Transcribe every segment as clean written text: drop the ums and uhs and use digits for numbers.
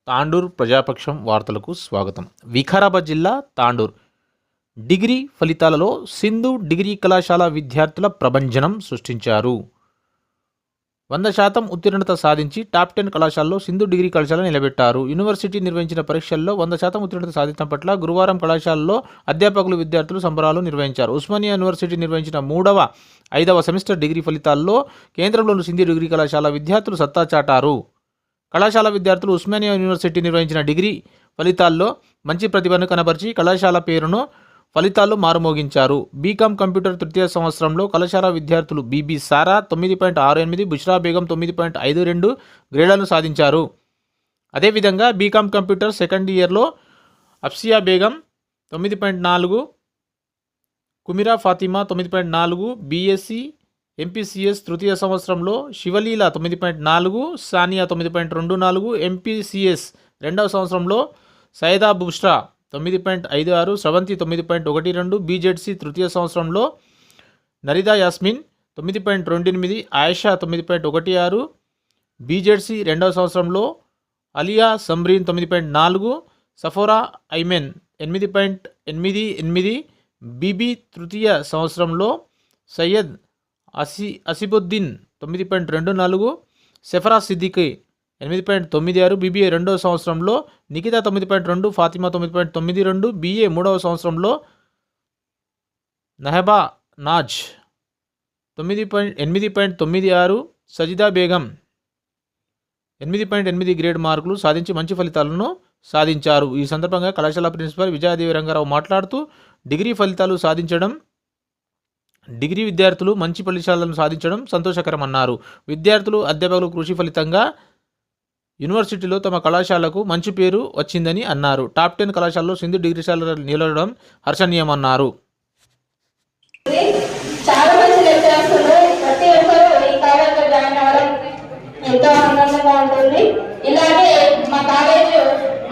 తాండూర్ ప్రజాపక్షం వార్తలకు స్వాగతం. వికారాబాద్ జిల్లా తాండూర్ డిగ్రీ ఫలితాలలో సింధు డిగ్రీ కళాశాల విద్యార్థుల ప్రభంజనం సృష్టించారు. 100% ఉత్తీర్ణత సాధించి టాప్ 10 కళాశాలలో సింధు డిగ్రీ కళాశాల నిలబెట్టారు. యూనివర్సిటీ నిర్వహించిన పరీక్షల్లో 100% ఉత్తీర్ణత సాధించడం పట్ల గురువారం కళాశాలలో అధ్యాపకులు, విద్యార్థులు సంబరాలు నిర్వహించారు. ఉస్మానియా యూనివర్సిటీ నిర్వహించిన 5వ సెమిస్టర్ డిగ్రీ ఫలితాల్లో కేంద్రంలోని సింధు డిగ్రీ కళాశాల విద్యార్థులు సత్తా చాటారు. కళాశాల విద్యార్థులు ఉస్మానియా యూనివర్సిటీ నిర్వహించిన డిగ్రీ ఫలితాల్లో మంచి ప్రతిభను కనబరిచి కళాశాల పేరును ఫలితాల్లో మారుమోగించారు. బీకామ్ కంప్యూటర్ తృతీయ సంవత్సరంలో కళాశాల విద్యార్థులు బీబీ సారా 9.68, బుష్రా బేగం 9.52 గ్రేడ్లను సాధించారు. అదేవిధంగా బీకామ్ కంప్యూటర్ సెకండ్ ఇయర్లో అఫ్సియా బేగం 9.4, కుమిరా ఫాతిమా 9.4, బీఎస్సీ ఎంపీసీఎస్ తృతీయ సంవత్సరంలో శివలీల 9.4, సానియా 9.24, ఎంపీసీఎస్ రెండవ సంవత్సరంలో సైదా బుష్రా 9.56, స్రవంతి 9.12, బీజెడ్సీ తృతీయ సంవత్సరంలో నరిదా యాస్మిన్ 9.28, ఆయిషా 9.16, బీజెడ్సీ రెండవ సంవత్సరంలో అలియా సమ్రీన్ 9.4, సఫోరా ఐమెన్ 8.88, బీబీ తృతీయ సంవత్సరంలో సయ్యద్ అసిబుద్దీన్ 9.24, సెఫరా సిద్దికి 8.96, బీబీఏ రెండవ సంవత్సరంలో నిఖిత 9.2, ఫాతిమా 9.92, బీఏ మూడవ సంవత్సరంలో నహబా నాజ్ 8.96, సజిదా బేగం 8.8 గ్రేడ్ మార్కులు సాధించి మంచి ఫలితాలను సాధించారు. ఈ సందర్భంగా కళాశాల ప్రిన్సిపల్ విజయాదేవి రంగారావు మాట్లాడుతూ డిగ్రీ ఫలితాలు సాధించడం, డిగ్రీ విద్యార్థులు మంచి ఫలితాలను సాధించడం సంతోషకరమన్నారు. విద్యార్థులు, అధ్యాపకులు కృషి ఫలితంగా యూనివర్సిటీలో తమ కళాశాలకు మంచి పేరు వచ్చిందని అన్నారు. టాప్ 10 కళాశాలలో సింధు డిగ్రీ కళాశాల నిలవడం హర్షణీయమన్నారు. ఎంతో ఆనందంగా ఉంటుంది. ఇలాగే మా కాలేజ్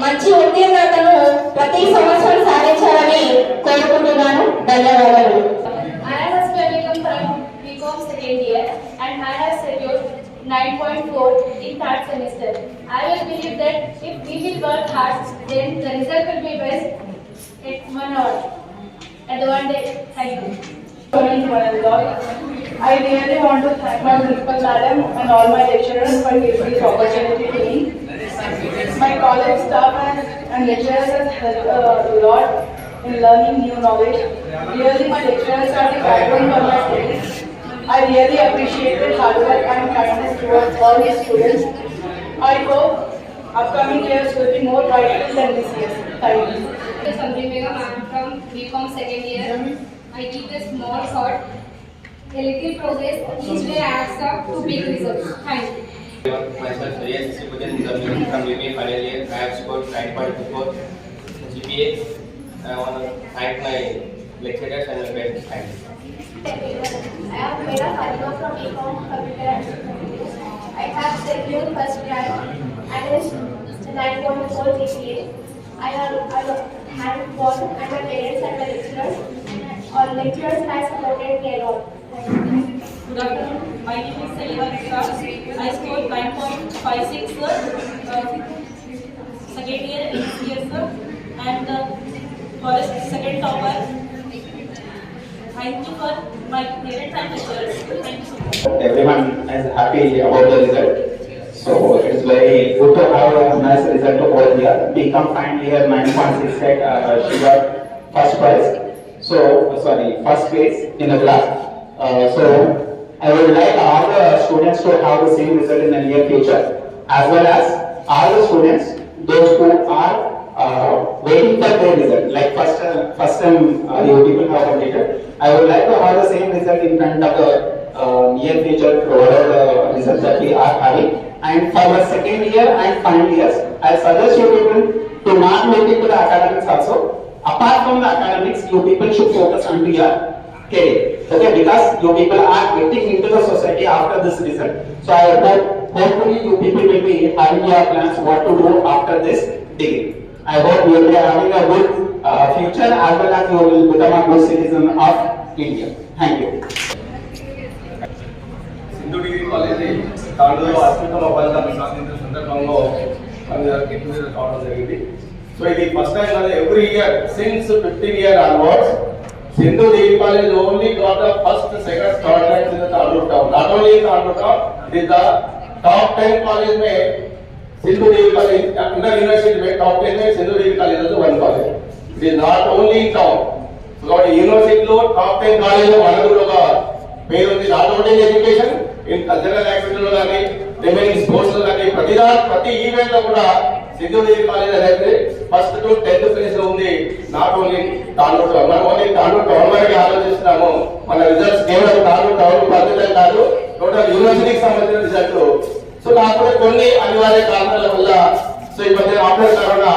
మంచి ఉత్తీర్ణతను ప్రతి సంవత్సరం సాధించాలని కోరుకుంటున్నాను. ధన్యవాదాలు. Second year and I have secured 9.4 in third semester. I will believe that if we will work hard, then the result will be best at one hour, at one day. Thank you. I really want to thank my principal madam and all my lecturers for giving this opportunity to me. My college staff and lecturers have helped a lot in learning new knowledge. Really, my lecturers are the backbone for my studies. I really appreciate their hard work and kindness towards all the students. I hope upcoming years will be more brighter than this year. Thank you. Samri Begum, I am from BCom second year. I give a small thought. A little progress each day adds up to big results. Thank you. Myself, Reyes Sibuddin, from BBA final year. I have scored 9.24 GPA. I want to thank my lecturers and my parents. Thank you. I am Meera Fatima from BCom Computer. I have secured first rank and is 9.4 GPA. I have worked and my parents and my lecturers. All lecturers have supported me a lot. Good afternoon. My name is Salima Mishra. I scored 9.56 second year sir, and college second topper. Thank you for my parents and lecturers. Thank you so much. Everyone is happy about the result. So it's very good to have a nice result over here. BCom final year 9.68. She got first prize. So first place in the class. So I would like all the students to have the same result in the near future, as well as all the students, those who are waiting for their result, like first time you people have completed. I would like to have the same result in front of the near future, whatever the results that we are having. And for the second year and final years, I suggest you people to not look into the academics also. Apart from the academics, you people should focus on your career. Okay, because you people are getting into the society after this result. So I hope, hopefully you people will be having your plans what to do after this degree. I hope you will be having a good future, as well as you will become a good citizen of India. Thank you. Sindhu degree college తాండూరులో అత్యుత్తమ ఫలితాలను సాధించిన సందర్భంలో రావడం జరిగింది. So ఇది first time కదా every year since 15 years onwards Sindhu Devi College only got the first, second, third ranks in the Tanur town. Not only in Tanur town, it is the top 10 college में Sindhu Devi College under university में top 10 में Sindhu Devi College is the one college. It is not only in town. So got university లో top 10 college లో మనకు ఒక పేరు ఉంది. Not only in education, in cultural activity లో కానీ remaining sports లో కానీ ప్రతి ఈవెంట్ లో కూడా Sindhu Devi College అనేది ఫస్ట్ టు 10th ప్లేస్ లో ఉంది. నాట్ ఓన్లీ తాండూరు టౌన్, మనం ఓన్లీ తాండూరు టౌన్ వరకు ఆలోచిస్తున్నాము. మన రిజల్ట్స్ కేవలం తాండూరు టౌన్ పరిమితం కాదు, టోటల్ యూనివర్సిటీకి సంబంధించిన రిజల్ట్. సో నాకు కొన్ని అనివార్య కారణాల వల్ల సో ఈ మధ్య ఆఫ్టర్ కరోనా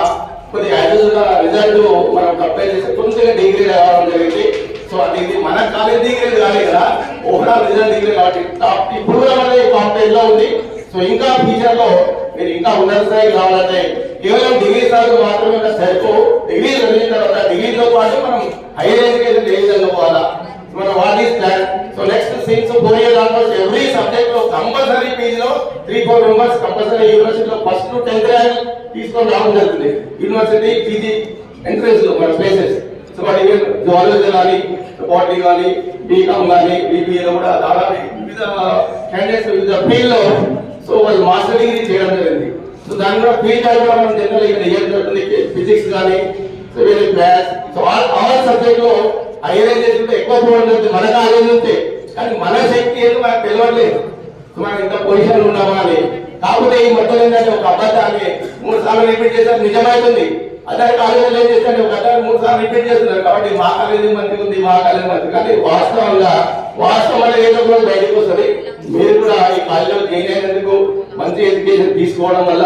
కొన్ని యాజువల్ గా రిజల్ట్ మనం కంపేర్ చేస్తే కొంచెం డిగ్రీ రావడం జరిగింది. సో అది ఇది మన కాలేజ్ డిగ్రీ కాదు కదా, ఓవరాల్ రిజల్ట్ డిగ్రీ కాబట్టి టాప్ ఇప్పుడు కూడా మన టాప్ 10 లో ఉంది. సో ఇంకా ఫ్యూచర్ లో మీరు ఇంకా ఉన్నత స్థాయికి రావాలంటే కేవలం డిగ్రీ స్థాయికి మాత్రమే సరిపో. డిగ్రీ చదివిన తర్వాత డిగ్రీతో పాటు మనం హైయర్ ఎడ్యుకేషన్ ఏ విధంగా పోవాలా, మన what is plan. So next since 4 years almost every subject లో కంపల్సరీ పీజీలో 3-4 మెంబర్స్ కంపల్సరీ యూనివర్సిటీలో ఫస్ట్ టు 10th ర్యాంక్ తీసుకొని రావడం జరుగుతుంది. యూనివర్సిటీ పీజీ ఎంట్రన్స్ లో మన ప్లేసెస్. సో వాటి జువాలజీ కానీ బాటనీ కానీ బీకామ్ కానీ బీబీఏలో కూడా దాదాపు వివిధ క్యాండిడేట్స్ వివిధ ఫీల్డ్ లో సో వాళ్ళు మాస్టర్ డిగ్రీ చేయడం జరిగింది. సో దాని కూడా ఫీల్డ్ కూడా మనం జనరల్ ఇక్కడ ఏం జరుగుతుంది, ఫిజిక్స్ కానీ సో వేరే మ్యాథ్స్, సో ఆల్ సబ్జెక్ట్ లో హైయర్ ఎడ్యుకేషన్ ఎక్కువ పోవడం జరుగుతుంది మన కాలేజ్ నుంచే. కానీ మన శక్తి ఏదో మనకు తెలియట్లేదు, సో మనం ఇంత పొజిషన్ ఉన్నామా అని. కాకపోతే ఈ మొత్తం ఏంటంటే ఒక అబద్ధాన్ని 3 సార్లు రిపీట్ చేస్తే నిజమవుతుంది. అదే కాలేజీలో ఏం చేస్తే ఒక 3 సార్లు రిపీట్ చేస్తున్నారు కాబట్టి మా కాలేజీ మంచిగా ఉంది, మా కాలేజీ మంచిది. కానీ వాస్తవం అనేది ఏదో కూడా బయటకు వస్తుంది. మీరు కూడా ఈ కాలేజీలో జాయిన్ అయినందుకు మంచి ఎడ్యుకేషన్ తీసుకోవడం వల్ల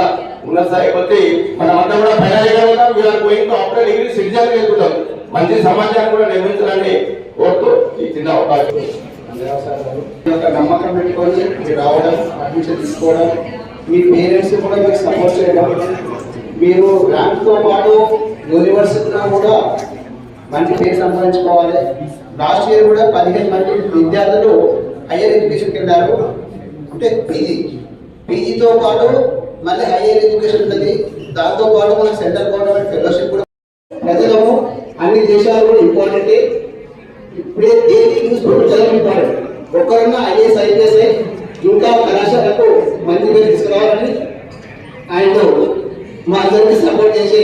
ఉన్న స్థాయికి వచ్చి మనం అంతా కూడా ఫైనల్ చేయగలుగుతాం. వీళ్ళకి పోయిందో ఆఫ్టర్ డిగ్రీ సిటిజన్ వెళ్తున్నాం. మంచి సమాజాన్ని కూడా నిర్మించాలని కోరుతూ ఈ చిన్న అవకాశం నమ్మకం పెట్టుకొని మీరు రావడం, అడ్మిషన్ తీసుకోవడం, మీ పేరెంట్స్ కూడా మీకు సపోర్ట్ చేయడం, మీరు ర్యాంక్తో పాటు యూనివర్సిటీలో కూడా మంచి పేరు సంపాదించుకోవాలి. లాస్ట్ ఇయర్ కూడా 15 మంది విద్యార్థులు హైయర్ ఎడ్యుకేషన్కి వెళ్ళారు. అంటే పీజీతో పాటు మళ్ళీ హైయర్ ఎడ్యుకేషన్ ఉంటుంది. దాంతో పాటు మన సెంట్రల్ గవర్నమెంట్ ఫెలోషిప్ కూడా. ప్రజలము అన్ని దేశాలు కూడా ఇంపార్టెంట్. ఇప్పుడే దేని న్యూస్ చాలా ఇంపార్టెంట్. ఒక్కరున్నా ఐఏఎస్ ఐపీఎస్ ఇంకా కళాశాలకు మంచి పేరు తీసుకురావాలని అండ్ మా అందరికీ సపోర్ట్ చేసే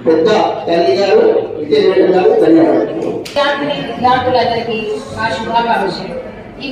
పెద్ద తల్లి గారు విజయ్ గారు ధన్యవాదాలు. విద్యార్థులందరికీ మా శుభాకాంక్షలు. ఈ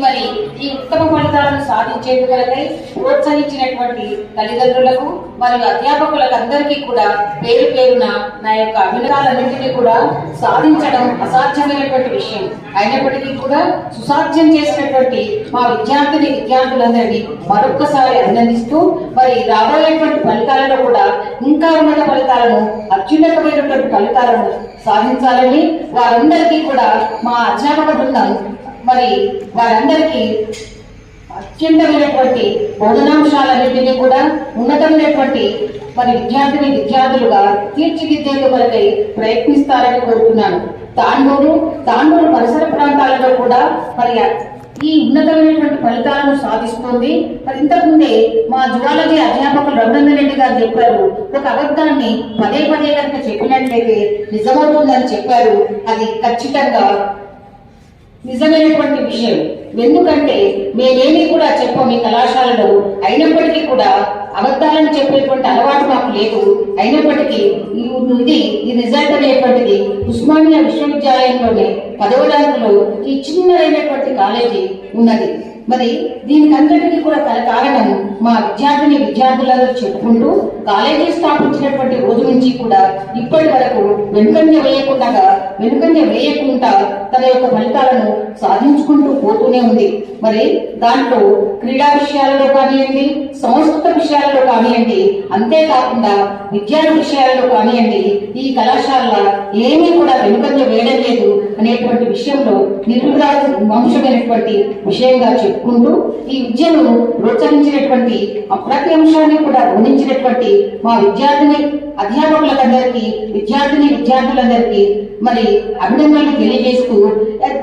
ఉత్తమ ఫలితాలను సాధించేందుకై ప్రోత్సహించినటువంటి తల్లిదండ్రులకు మరియు అధ్యాపకులకు అందరికీ కూడా పేరు పేరున నా యొక్క అభినందనలన్నింటినీ కూడా సాధించడం అసాధ్యమైనటువంటి విషయం అయినప్పటికీ కూడా సుసాధ్యం చేసినటువంటి మా విద్యార్థులందరినీ మరొక్కసారి అభినందిస్తూ మరి రాబోయేటువంటి ఫలితాలలో కూడా ఇంకా ఉన్నత ఫలితాలను, అత్యున్నతమైనటువంటి ఫలితాలను సాధించాలని వారందరికీ కూడా మా అధ్యాపక బృందం మరి వారందరికీ అత్యంతమైనటువంటి బోధనాంశాలన్నింటినీ కూడా ఉన్నతమైనటువంటి మరి విద్యార్థులుగా తీర్చిదిద్దేందుకై ప్రయత్నిస్తారని కోరుతున్నాను. తాండూరు పరిసర ప్రాంతాలలో కూడా మరి ఈ ఉన్నతమైనటువంటి ఫలితాలను సాధిస్తుంది. మరి ఇంతకుముందే మా జువాలజీ అధ్యాపకులు రఘునందన్ రెడ్డి గారు చెప్పారు, ఒక అబద్ధాన్ని పదే కనుక చెప్పినట్లయితే నిజమవుతుందని చెప్పారు. అది ఖచ్చితంగా నిజమైనటువంటి విషయం. ఎందుకంటే మేమేమీ కూడా చెప్పం ఈ కళాశాలలో, అయినప్పటికీ కూడా అబద్ధాలను చెప్పేటువంటి అలవాటు మాకు లేదు. అయినప్పటికీ ఈ రిజల్ట్ అనేటువంటిది ఉస్మానియా విశ్వవిద్యాలయంలోనే 10వ ర్యాంకులో ఈ చిన్నదైనటువంటి కాలేజీ ఉన్నది. మరి దీనికంతటికీ కూడా కారణం మా విద్యార్థులందరూ చెప్పుకుంటూ కాలేజీ స్థాపించినటువంటి రోజు నుంచి కూడా ఇప్పటి వరకు వెనుకంజ వేయకుండా తన యొక్క ఫలితాలను సాధించుకుంటూ పోతూనే ఉంది. మరి దాంట్లో క్రీడా విషయాలలో కానివ్వండి, సంస్కృత విషయాలలో కానివ్వండి, అంతేకాకుండా విద్యా విషయాలలో కానివ్వండి, ఈ కళాశాల ఏమీ కూడా వెనుకంజ వేయడం లేదు అనేటువంటి విషయంలో నిర్వివాదమైనటువంటి విషయంగా చెప్పుకుంటూ ఈ విద్యను ప్రోత్సహించినటువంటి ప్రతి అంశాన్ని కూడా గమనించినటువంటి మా అధ్యాపకులందరికీ విద్యార్థులందరికీ మరి అభినందనలు తెలియజేస్తూ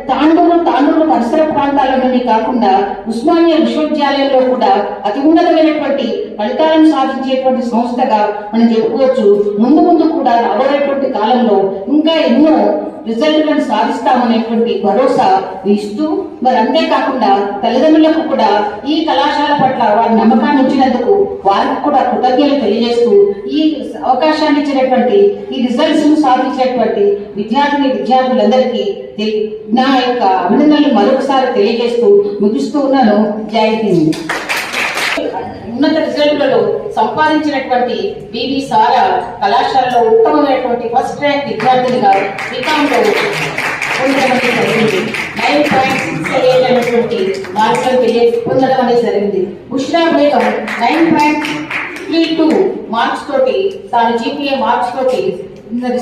తాండూరు పరిసర ప్రాంతాలలోనే కాకుండా ఉస్మానియా విశ్వవిద్యాలయంలో కూడా అతి ఉన్నతమైనటువంటి ఫలితాలను సాధించేటువంటి సంస్థగా మనం చెప్పుకోవచ్చు. ముందు కూడా రాబోయేటువంటి కాలంలో ఇంకా ఎన్నో రిజల్ట్లను సాధిస్తామనేటువంటి భరోసా ఇస్తూ మరి అంతేకాకుండా తల్లిదండ్రులకు కూడా ఈ కళాశాల పట్ల వారి నమ్మకాన్ని ఉంచినందుకు వారికి కూడా కృతజ్ఞతలు తెలియజేస్తూ ఈ అవకాశాన్ని ఇచ్చినటువంటి ఈ రిజల్ట్స్ ను సాధించినటువంటి విద్యార్థులందరికీ నా యొక్క అభినందనలు మరొకసారి తెలియజేస్తూ ముగిస్తూ ఉన్నాను. జై హింద్. ఉన్నత రిజల్ట్లలో సంపాదించినటువంటి బివి సారా కళాశాలలో ఉత్తమమైనటువంటి ఫస్ట్ ర్యాంక్ విద్యార్థినిగా బీకాంలో పొందడం జరిగింది. 9.68 అనేటువంటి మార్కులను పొందడం అనేది జరిగింది. బుష్రా బేగం 9.32 మార్క్స్ తోటి తాను జీపీఏ మార్క్స్ తోటి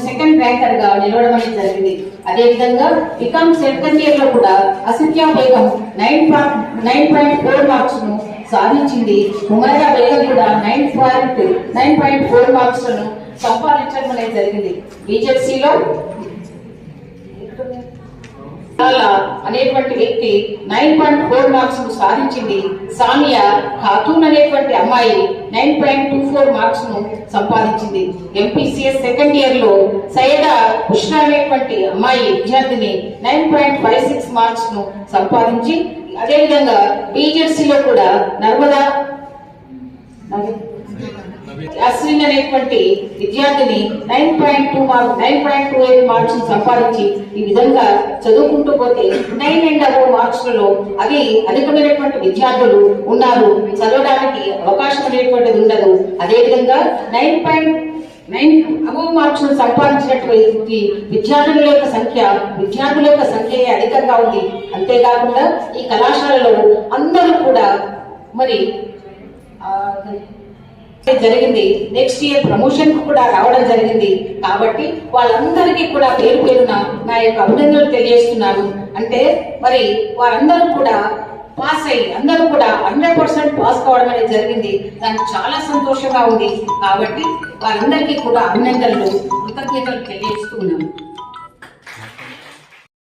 సెకండ్ ర్యాంకర్ గా నిలవడం అనేది జరిగింది. అదేవిధంగా బీకాం సెకండ్ ఇయర్ లో కూడా అసిఫియా బేగం 9.4 మార్క్స్ ను సాధించింది. హుమైరా బేగం కూడా 9.4 మార్క్స్ ను సంపాదించడం అనేది జరిగింది. బీజెడ్సీలో అనేటువంటి వ్యక్తి 9.4 మార్క్స్ ను సాధించింది. సామియా ఖాతూన్ అనేటువంటి అమ్మాయి 9.24 మార్క్స్ ను సంపాదించింది. ఎంపీసీఎస్ సెకండ్ ఇయర్ లో సయ్యదా ఉష్రా అనేటువంటి అమ్మాయి విద్యార్థిని 9.56 మార్క్స్ ను సంపాదించి, అదేవిధంగా బీజెడ్సీలో కూడా నర్మదా అశ్విన్ అనేటువంటి విద్యార్థిని 9.28 మార్క్స్ సంపాదించి ఈ విధంగా చదువుకుంటూ పోతే 9 and above మార్క్స్లలో అది అధికమైనటువంటి విద్యార్థులు ఉన్నారు. చదవడానికి అవకాశం అనేటువంటిది ఉండదు. అదేవిధంగా 9 above మార్క్స్ సంపాదించినటువంటి విద్యార్థుల యొక్క సంఖ్య అధికంగా ఉంది. అంతేకాకుండా ఈ కళాశాలలో అందరూ కూడా మరి జరిగింది. నెక్స్ట్ ఇయర్ ప్రమోషన్ కూడా రావడం జరిగింది. కాబట్టి వాళ్ళందరికీ కూడా పేరున నా యొక్క అభినందనలు తెలియజేస్తున్నాను. అంటే మరి వారందరూ కూడా పాస్ అయ్యి అందరూ కూడా 100% పాస్ కావడం అనేది జరిగింది. దానికి చాలా సంతోషంగా ఉంది. కాబట్టి వారందరికీ కూడా అభినందనలు కృతజ్ఞతలు తెలియజేస్తూ ఉన్నాను.